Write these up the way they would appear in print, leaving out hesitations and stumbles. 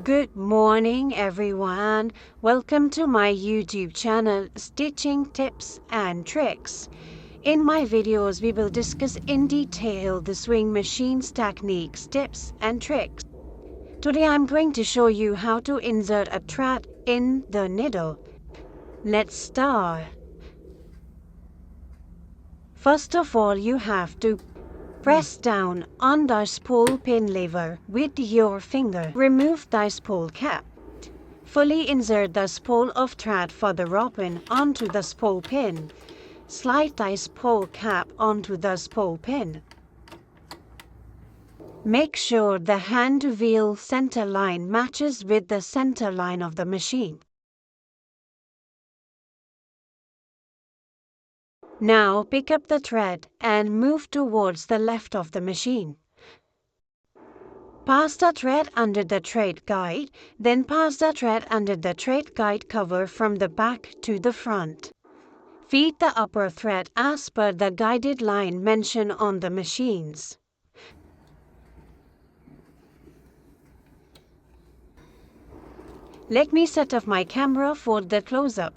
Good morning everyone. Welcome to my YouTube channel Stitching Tips and Tricks. In my videos we will discuss in detail the sewing machine's techniques, tips and tricks. Today I'm going to show you how to insert a thread in the needle. Let's start. First of all, you have to press down on the spool pin lever with your finger. Remove the spool cap. Fully insert the spool of thread for the robin onto the spool pin. Slide the spool cap onto the spool pin. Make sure the hand wheel center line matches with the center line of the machine. Now pick up the thread and move towards the left of the machine. Pass the thread under the thread guide, then pass the thread under the thread guide cover from the back to the front. Feed the upper thread as per the guided line mentioned on the machines. Let me set up my camera for the close-up.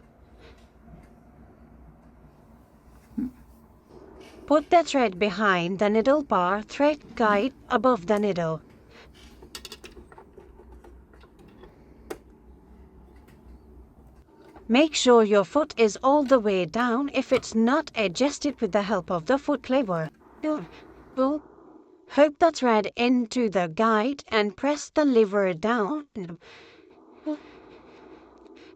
Put the thread behind the needle bar thread guide above the needle. Make sure your foot is all the way down if it's not adjusted with the help of the foot lever. Hook the thread into the guide and press the lever down.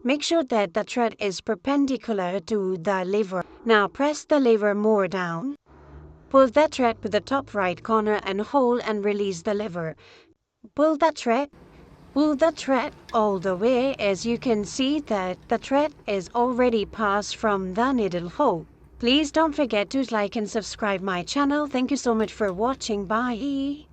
Make sure that the thread is perpendicular to the lever. Now press the lever more down. Pull the thread to the top right corner and hold and release the lever. Pull the thread all the way. As you can see that the thread is already passed from the needle hole. Please don't forget to like and subscribe my channel. Thank you so much for watching. Bye.